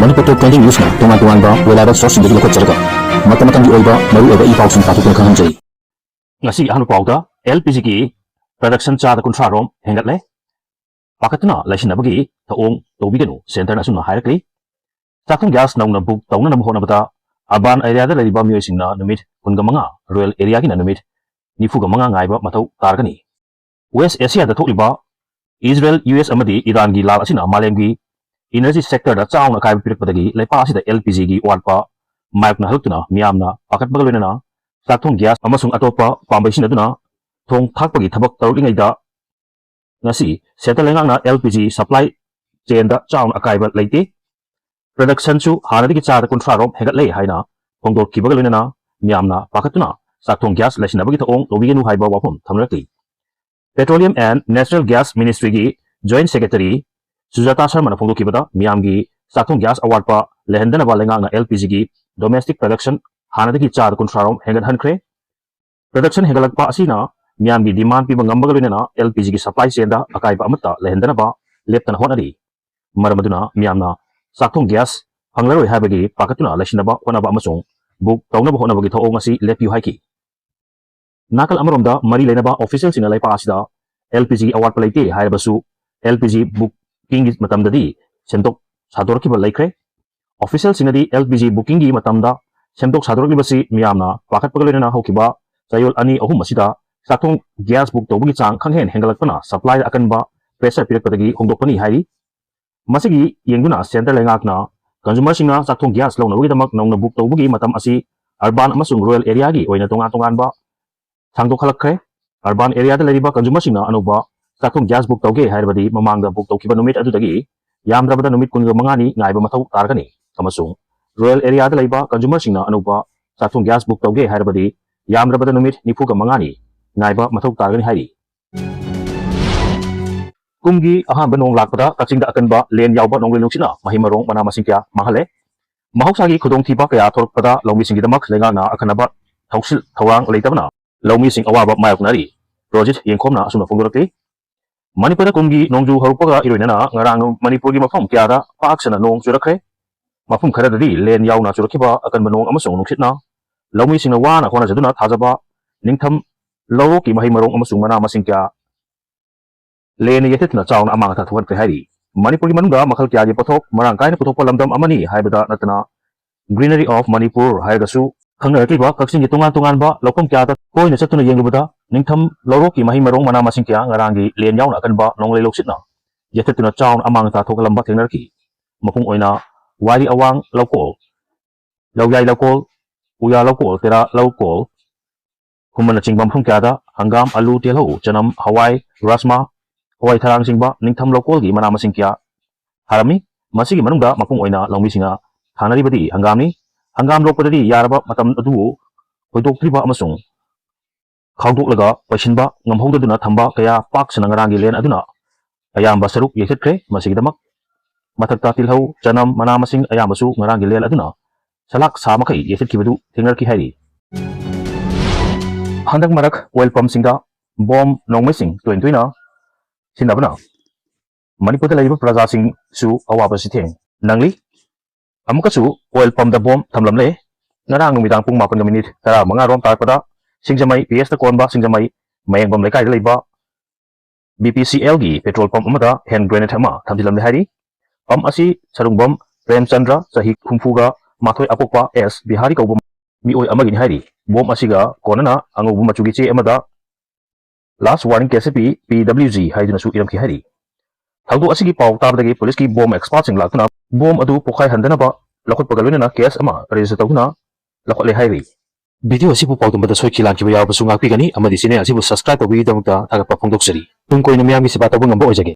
Manipur Top Trending News na tungan-tungan ba reliable source hindi ko tsarga. Mata-matang iba maru-iba ipaw sing patutunan kang hanjay. Ngasi ano paw da LPG ki production cha da kuntra rom hengat le. Pakatuna laisin na bagi taong tobiganu center na sunna hierarchy. Sakong gas naung na buk taung na namho na bata aban area da lariba myoy sing na numit kunga mga rural area ki na numit nifu ga mga ngaiba matau targani. West Asia da thokliba Israel US amadi Iran gi lal asina malem gi energy sector da chaung na kai pirik padagi leipa asida LPG gi watpa mayok na haltuna miyamna pakat bagalena na sakthong gas amasung atopa pambaisina duna thong thakpagi thabak tarulingai da ngasi settlengang na LPG supply chain da chaung akaiba leite production chu hanadi ki cha da kontra rom hegat lei haina phongdor ki bagalena na miyamna pakatuna sakthong gas lesina bagi thong lobigenu haiba wapum thamraki Petroleum and Natural Gas Ministry gi Joint Secretary Sujata Sharma na phongdo kibada miyam gi sakthong gas award pa lehendana ba lenga na LPG gi domestic production hanada ki char kontrarom hengan hankre production hegalak pa asina miyam gi demand pi bangam bagalina na LPG gi supply chain da akai ba amata lehendana ba leptan honari maramaduna miyam na sakthong gas hanglaroi habagi pakatuna lesina ba hona ba amasung buk tawna ba hona bagi thaong asi lepiu haiki nakal amaromda mari lenaba official sina laipa asida LPG award palaite haibasu LPG booking gi matamdadi sendok sadorki ba laikre official sinadi LPG booking gi matamda sendok sadorki basi miyamna pakat pagalena hokiba sayol ani ahum asida sakthong gas book tobugi chang khanghen hengalakpana supply akan ba pressure pirak patagi hongdokpani hairi masigi yengduna center lengakna consumer singna sakthong gas lawna bugi damak nongna book tobugi matam asi urban amasung rural area gi oina tongan ba Sangdok halakre urban area da lariba consumer singna anuba sakthong gas book tawge hairabadi mamangda book tawkiba numit adudagi yamdrabada numit kunga mangani ngaiba mathau targani amasung rural area da lariba consumer singna anuba sakthong gas book tawge hairabadi yamdrabada numit nifuga mangani ngaiba mathau targani hairi kumgi ahamba nong lakpada kachingda akanba len yawba nonglen nuksina mahimarong mana masing kya mahale mahoksagi khudong thiba kaya thorpada longmi singidamak lenga na akanaba thausil thawang leitabna Laumi sing awaba mayok nari project yengkhomna asuna phongdorakti Manipur kumgi nongju harupaga iroinana ngarang Manipur gi mafam kyada paksana nong churakre mafum kharadadi len yauna churakiba akan banong amasung nungsitna laumi singna wana khona jaduna thajaba ningtham lawo ki mahi marong amasung mana masing kya len yethetna chauna amang tha thuan kre hari Manipur gi manungda makhal kya gi pothok marang kaina pothokpa lamdam amani haibada natana greenery of Manipur haigasu Khangna kaksin gi tungan ba lokom kya ta koina chatuna yenglubada ningtham loroki mahi marong mana masing kya ngarangi len yauna akan ba nonglei loksitna yethetuna chaun amang ta thokalamba thengnarki mapung oina wari awang lokol logyai lokol uya lokol tera lokol humana chingbam phung kya da hangam alu telho chanam hawai rasma hawai tharang singba ningtham lokol gi mana masing kya harami masigi manungda mapung oina longmi singa thanari badi hangam ni hangam lokpadadi yaraba matam adu hoidoktriba amasung khawdoklaga paishinba ngamhowdaduna thamba kaya pak sanangarangi len aduna ayamba saruk yekhetkre masigidamak mathakta tilhau chanam mana masing ayambasu ngarangi len aduna salak samakai yekhetkibadu thengarki hairi handak marak oil pump singda bom nongmesing toina sinabana Manipur da laiba praja sing su awaba sitheng nangli Amukasu oil pump da bom thamlam le ngarang numidang pung 8 minute tara mga rom tarpada singjamai PS da konba singjamai mayang bam lekai leiba BPCL gi petrol pump amada hand grenade ama thamdilam le hari pump asi sarung bom Prem Chandra sahi khumfuga mathoi apokpa S Bihari kaubam mi oi amagin hari bom asiga konana angobu machugi che amada last warning KCP PWG haiduna su iram ki hari Thangdu asigi pau tabdagi police ki bom expert sing lakuna bom adu pokhai handana ba lakot pagalwena na case ama register tawna lakot le hairi video asibu pau tumba soi khilan ki yaw basu ngakpi gani amadi sine asibu subscribe tawi damta thagapa phongdok sari tum koina miyam gi siba tabung ngamba ojage